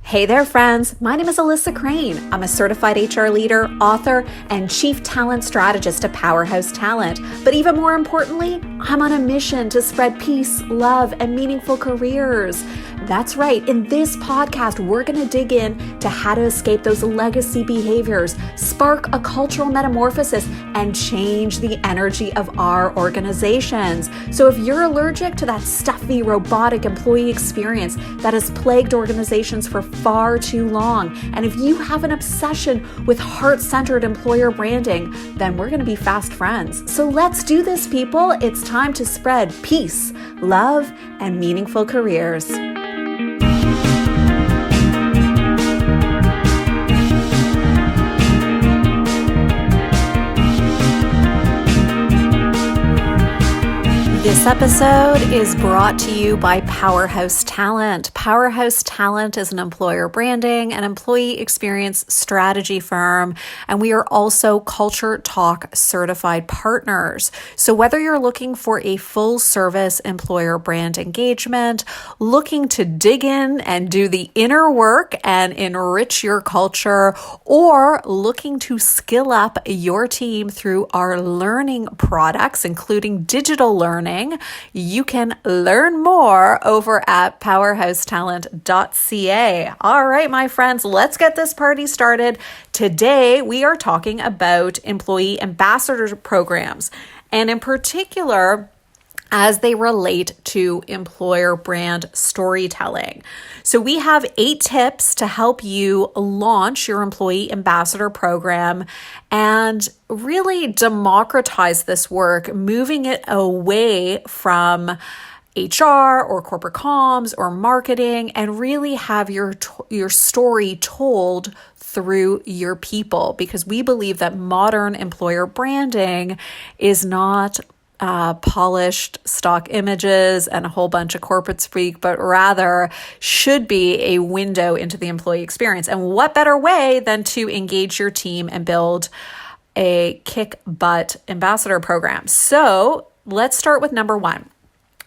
Hey there, friends. My name is Alyssa Crane. I'm a certified HR leader, author, and chief talent strategist at Powerhouse Talent. But even more importantly, I'm on a mission to spread peace, love, and meaningful careers. That's right. In this podcast, we're going to dig in to how to escape those legacy behaviors, spark a cultural metamorphosis, and change the energy of our organizations. So if you're allergic to that stuffy, robotic employee experience that has plagued organizations for far too long, and if you have an obsession with heart-centered employer branding, then we're going to be fast friends. So let's do this, people. It's time to spread peace, love, and meaningful careers. This episode is brought to you by Powerhouse Talent. Powerhouse Talent is an employer branding and employee experience strategy firm, and we are also Culture Talk certified partners. So whether you're looking for a full service employer brand engagement, looking to dig in and do the inner work and enrich your culture, or looking to skill up your team through our learning products, including digital learning, you can learn more over at powerhousetalent.ca. All right, my friends, let's get this party started. Today, we are talking about employee ambassador programs, and in particular, as they relate to employer brand storytelling. So we have 8 tips to help you launch your employee ambassador program and really democratize this work, moving it away from HR or corporate comms or marketing, and really have your story told through your people, because we believe that modern employer branding is not polished stock images and a whole bunch of corporate speak, but rather should be a window into the employee experience. And what better way than to engage your team and build a kick-butt ambassador program? So let's start with number 1.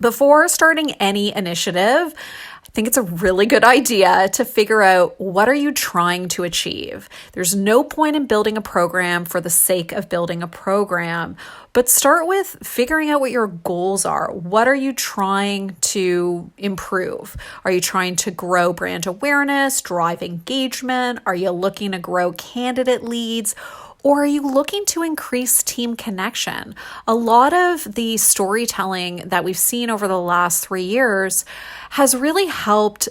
Before starting any initiative, I think it's a really good idea to figure out, what are you trying to achieve? There's no point in building a program for the sake of building a program, but start with figuring out what your goals are. What are you trying to improve? Are you trying to grow brand awareness, drive engagement? Are you looking to grow candidate leads? Or are you looking to increase team connection? A lot of the storytelling that we've seen over the last 3 years has really helped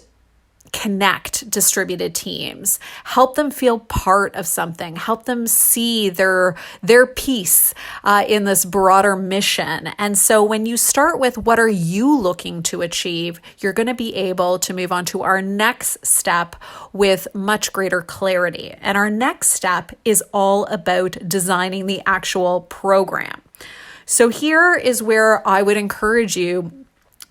connect distributed teams, help them feel part of something, help them see their piece in this broader mission. And so when you start with what are you looking to achieve, you're going to be able to move on to our next step with much greater clarity. And our next step is all about designing the actual program. So here is where I would encourage you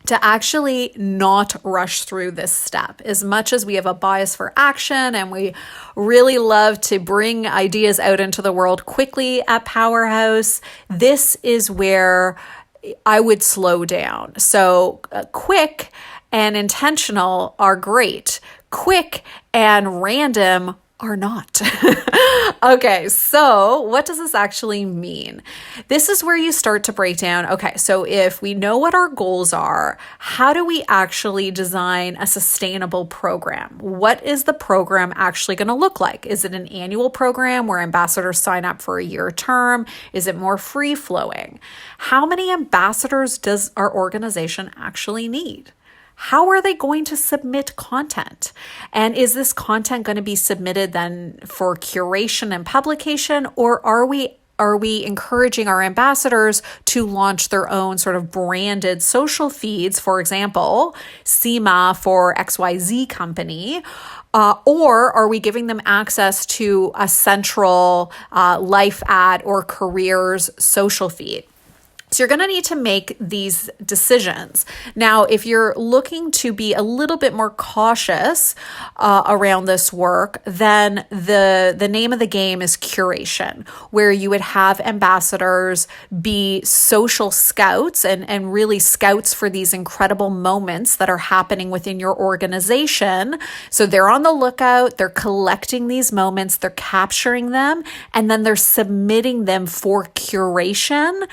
to actually not rush through this step. As much as we have a bias for action and we really love to bring ideas out into the world quickly at Powerhouse, this is where I would slow down. So quick and intentional are great. Quick and random are not. Okay, so what does this actually mean? This is where you start to break down, okay, so if we know what our goals are, how do we actually design a sustainable program? What is the program actually going to look like? Is it an annual program where ambassadors sign up for a year term? Is it more free-flowing? How many ambassadors does our organization actually need? How are they going to submit content? And is this content going to be submitted then for curation and publication, or are we encouraging our ambassadors to launch their own sort of branded social feeds, for example, SEMA for XYZ company, or are we giving them access to a central life ad or careers social feed? So you're going to need to make these decisions. Now, if you're looking to be a little bit more cautious around this work, then the name of the game is curation, where you would have ambassadors be social scouts and really scouts for these incredible moments that are happening within your organization. So they're on the lookout, they're collecting these moments, they're capturing them, and then they're submitting them for curation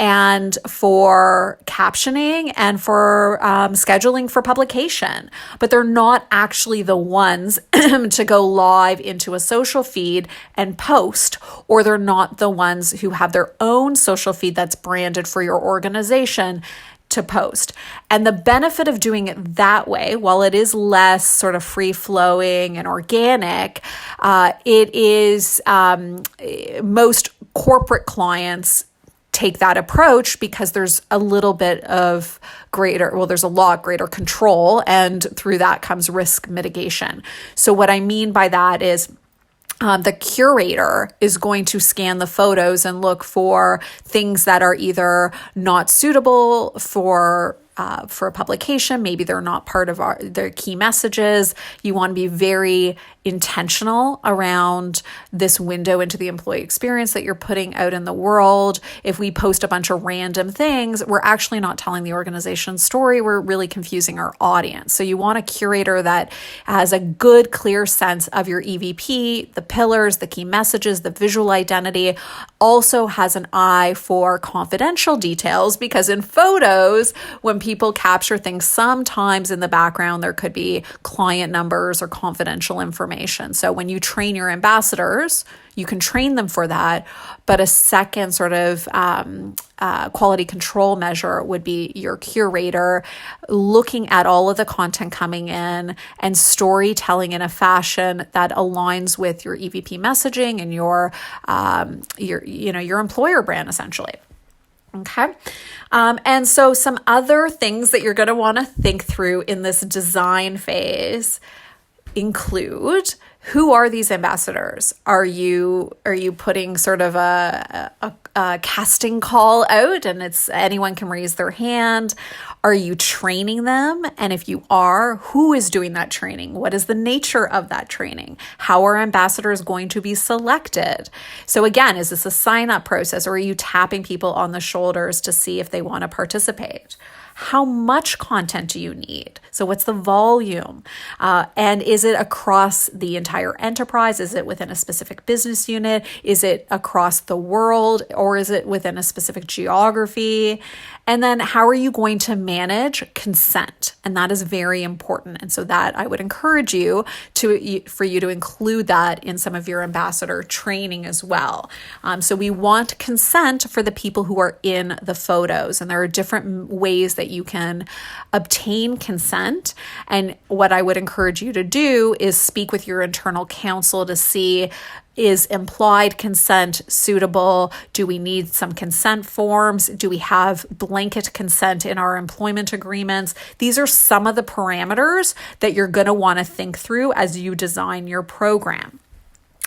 and for captioning and for scheduling for publication. But they're not actually the ones to go live into a social feed and post, or they're not the ones who have their own social feed that's branded for your organization to post. And the benefit of doing it that way, while it is less sort of free flowing and organic, it is most corporate clients take that approach because there's a little bit of there's a lot greater control, and through that comes risk mitigation. So what I mean by that is the curator is going to scan the photos and look for things that are either not suitable for a publication. Maybe they're not part of their key messages. You want to be very intentional around this window into the employee experience that you're putting out in the world. If we post a bunch of random things, we're actually not telling the organization's story. We're really confusing our audience. So you want a curator that has a good, clear sense of your EVP, the pillars, the key messages, the visual identity, also has an eye for confidential details, because in photos, when people capture things, sometimes in the background, there could be client numbers or confidential information. So when you train your ambassadors, you can train them for that. But a second sort of quality control measure would be your curator looking at all of the content coming in and storytelling in a fashion that aligns with your EVP messaging and your employer brand, essentially. Okay. And so some other things that you're going to want to think through in this design phase include: who are these ambassadors? Are you putting sort of a casting call out and it's anyone can raise their hand? Are you training them? And if you are, who is doing that training? What is the nature of that training? How are ambassadors going to be selected? So again, is this a sign-up process, or are you tapping people on the shoulders to see if they want to participate? How much content do you need? So what's the volume? And is it across the entire enterprise? Is it within a specific business unit? Is it across the world, or is it within a specific geography? And then how are you going to manage consent? And that is very important. And so that I would encourage you for you to include that in some of your ambassador training as well. So we want consent for the people who are in the photos, and there are different ways that you can obtain consent. And what I would encourage you to do is speak with your internal counsel to see, is implied consent suitable? Do we need some consent forms? Do we have blanket consent in our employment agreements? These are some of the parameters that you're going to want to think through as you design your program.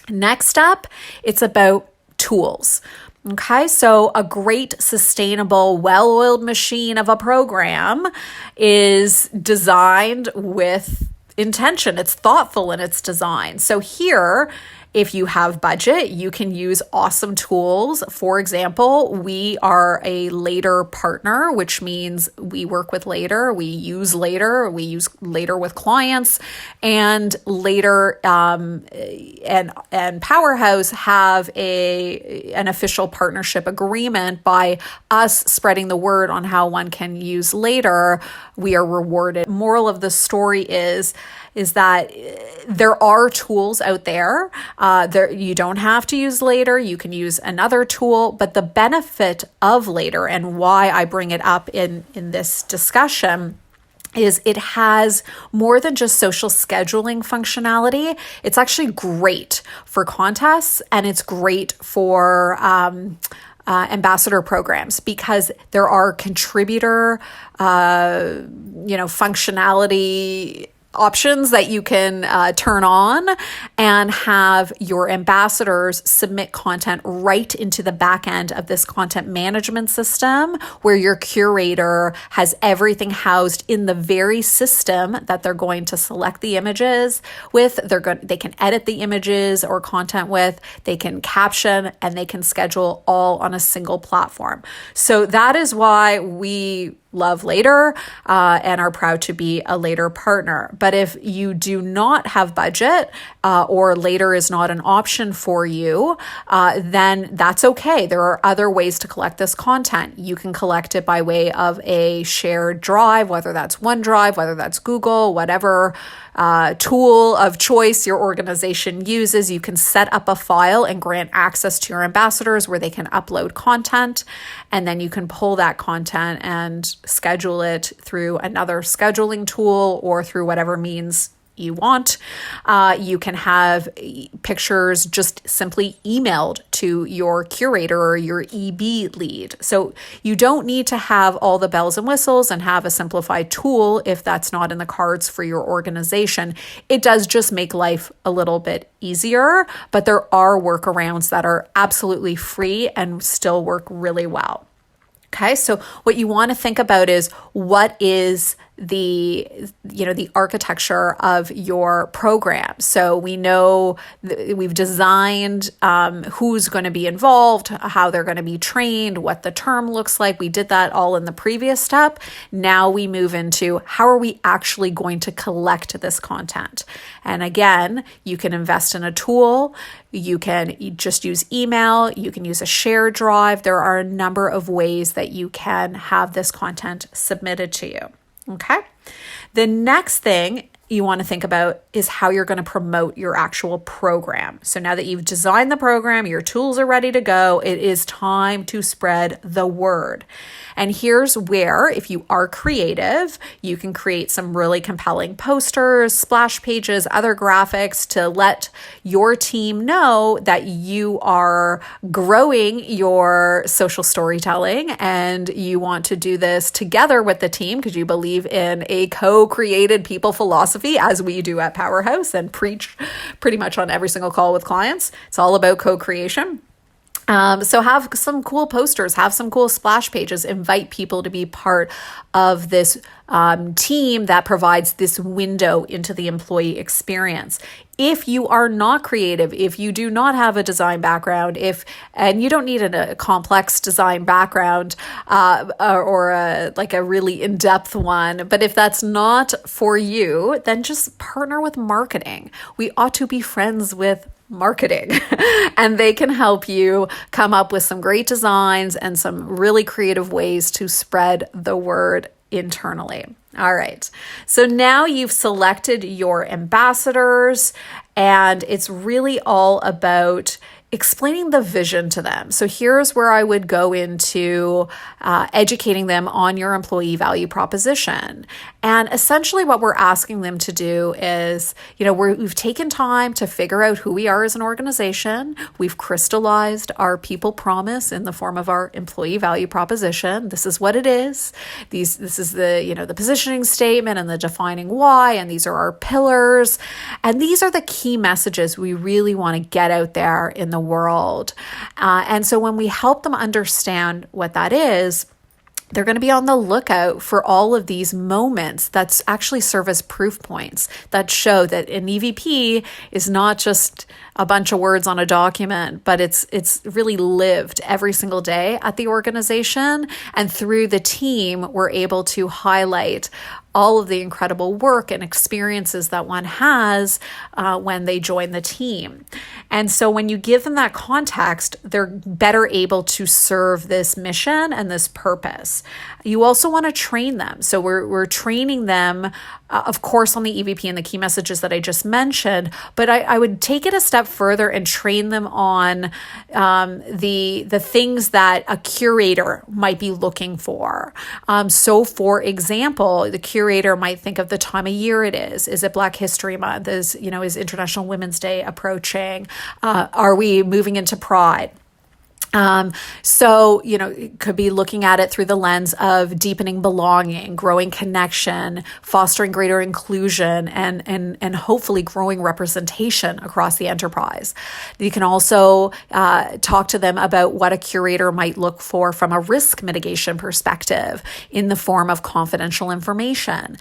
Next up, it's about tools. Okay, so a great, sustainable, well-oiled machine of a program is designed with intention. It's thoughtful in its design. So here, if you have budget, you can use awesome tools. For example, we are a Later partner, which means we work with Later, we use Later with clients, and Later and Powerhouse have an official partnership agreement. By us spreading the word on how one can use Later, we are rewarded. Moral of the story is that there are tools out there. You don't have to use Later. You can use another tool. But the benefit of Later, and why I bring it up in this discussion, is it has more than just social scheduling functionality. It's actually great for contests, and it's great for ambassador programs, because there are contributor functionality options that you can turn on and have your ambassadors submit content right into the back end of this content management system, where your curator has everything housed in the very system that they're going to select the images with. They can edit the images or content with, they can caption, and they can schedule all on a single platform. So that is why we love Later and are proud to be a Later partner. But if you do not have budget or Later is not an option for you, then that's okay. There are other ways to collect this content. You can collect it by way of a shared drive, whether that's OneDrive, whether that's Google, whatever tool of choice your organization uses. You can set up a file and grant access to your ambassadors where they can upload content, and then you can pull that content and schedule it through another scheduling tool or through whatever means you want. You can have pictures just simply emailed to your curator or your EB lead. So you don't need to have all the bells and whistles and have a simplified tool if that's not in the cards for your organization. It does just make life a little bit easier, but there are workarounds that are absolutely free and still work really well. Okay, so what you want to think about is, what is the architecture of your program. So we know we've designed who's going to be involved, how they're going to be trained, what the term looks like. We did that all in the previous step. Now we move into, how are we actually going to collect this content? And again, you can invest in a tool. You can just use email. You can use a shared drive. There are a number of ways that you can have this content submitted to you. Okay. The next thing you want to think about is how you're going to promote your actual program. So now that you've designed the program, your tools are ready to go, it is time to spread the word. And here's where, if you are creative, you can create some really compelling posters, splash pages, other graphics to let your team know that you are growing your social storytelling and you want to do this together with the team because you believe in a co-created people philosophy, as we do at Powerhouse and preach pretty much on every single call with clients. It's all about co-creation. So have some cool posters, have some cool splash pages, invite people to be part of this team that provides this window into the employee experience. If you are not creative, if you do not have a design background, and you don't need a complex design background or a really in-depth one, but if that's not for you, then just partner with marketing. We ought to be friends with marketing and they can help you come up with some great designs and some really creative ways to spread the word internally. All right. So now you've selected your ambassadors and it's really all about explaining the vision to them. So here's where I would go into educating them on your employee value proposition. And essentially what we're asking them to do is, we've taken time to figure out who we are as an organization. We've crystallized our people promise in the form of our employee value proposition. This is what it is. This is the positioning statement and the defining why, and these are our pillars. And these are the key messages we really want to get out there in the world. And so when we help them understand what that is, they're going to be on the lookout for all of these moments that actually serve as proof points that show that an EVP is not just a bunch of words on a document, but it's really lived every single day at the organization. And through the team, we're able to highlight all of the incredible work and experiences that one has when they join the team. And so when you give them that context, they're better able to serve this mission and this purpose. You also want to train them. So we're training them, of course, on the EVP and the key messages that I just mentioned, but I would take it a step further and train them on the things that a curator might be looking for. So for example, the curator might think of the time of year it is. Is it Black History Month? Is International Women's Day approaching? Are we moving into Pride? So, it could be looking at it through the lens of deepening belonging, growing connection, fostering greater inclusion, and hopefully growing representation across the enterprise. You can also talk to them about what a curator might look for from a risk mitigation perspective in the form of confidential information.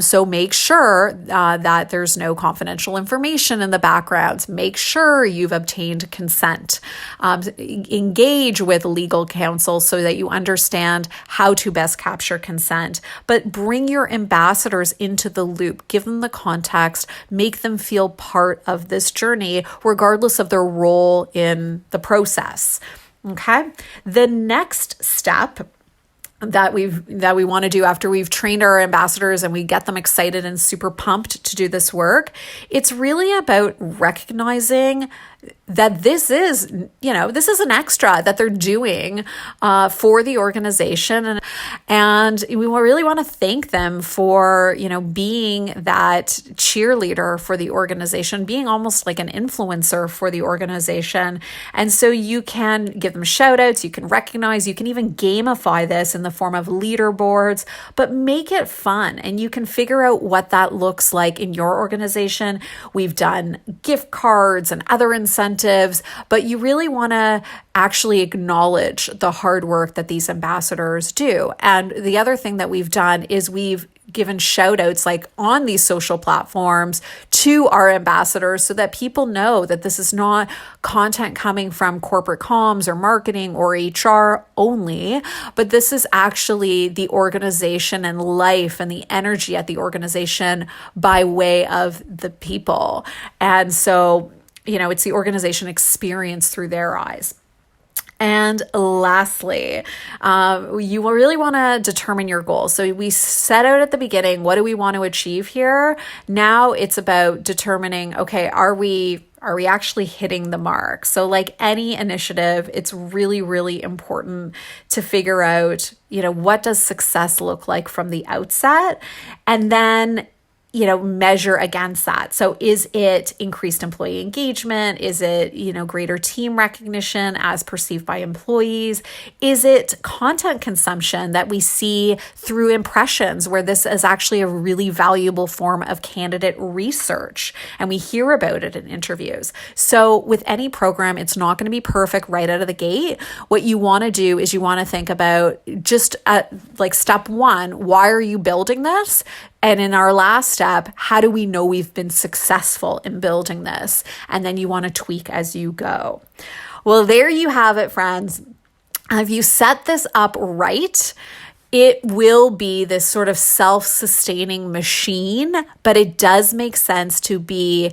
So make sure that there's no confidential information in the background. Make sure you've obtained consent. Engage with legal counsel so that you understand how to best capture consent, but bring your ambassadors into the loop, give them the context, make them feel part of this journey, regardless of their role in the process. Okay. The next step that we want to do after we've trained our ambassadors and we get them excited and super pumped to do this work, it's really about recognizing that this is an extra that they're doing for the organization. And we really want to thank them for, being that cheerleader for the organization, being almost like an influencer for the organization. And so you can give them shout outs, you can recognize, you can even gamify this in the form of leaderboards, but make it fun. And you can figure out what that looks like in your organization. We've done gift cards and other incentives, but you really want to actually acknowledge the hard work that these ambassadors do. And the other thing that we've done is we've given shout outs like on these social platforms to our ambassadors so that people know that this is not content coming from corporate comms or marketing or HR only, but this is actually the organization and life and the energy at the organization by way of the people. And so, it's the organization experience through their eyes. And lastly, you will really want to determine your goals. So we set out at the beginning, what do we want to achieve here? Now it's about determining, okay, are we actually hitting the mark? So like any initiative, it's really, really important to figure out, what does success look like from the outset? And then measure against that. So is it increased employee engagement? Is it, greater team recognition as perceived by employees? Is it content consumption that we see through impressions, where this is actually a really valuable form of candidate research and we hear about it in interviews? So with any program, it's not going to be perfect right out of the gate. What you want to do is you want to think about just like step one, why are you building this? And in our last step, how do we know we've been successful in building this? And then you want to tweak as you go. Well, there you have it, friends. If you set this up right, it will be this sort of self-sustaining machine, but it does make sense to be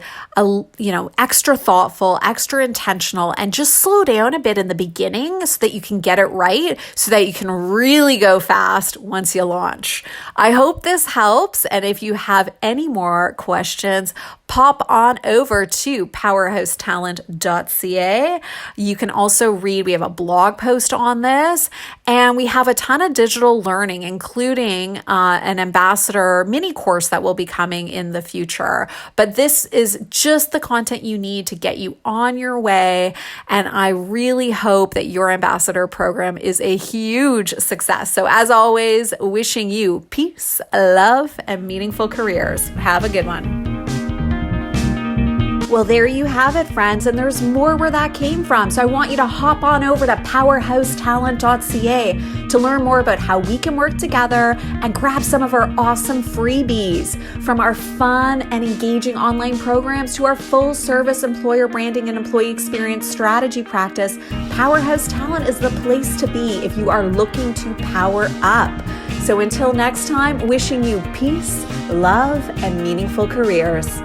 extra thoughtful, extra intentional, and just slow down a bit in the beginning so that you can get it right, so that you can really go fast once you launch. I hope this helps. And if you have any more questions, pop on over to powerhousetalent.ca. You can also read, we have a blog post on this, and we have a ton of digital learning, including an ambassador mini course that will be coming in the future. But this is just the content you need to get you on your way. And I really hope that your ambassador program is a huge success. So as always, wishing you peace, love, and meaningful careers. Have a good one. Well, there you have it, friends, and there's more where that came from. So I want you to hop on over to powerhousetalent.ca to learn more about how we can work together and grab some of our awesome freebies, from our fun and engaging online programs to our full service employer branding and employee experience strategy practice. Powerhouse Talent is the place to be if you are looking to power up. So until next time, wishing you peace, love, and meaningful careers.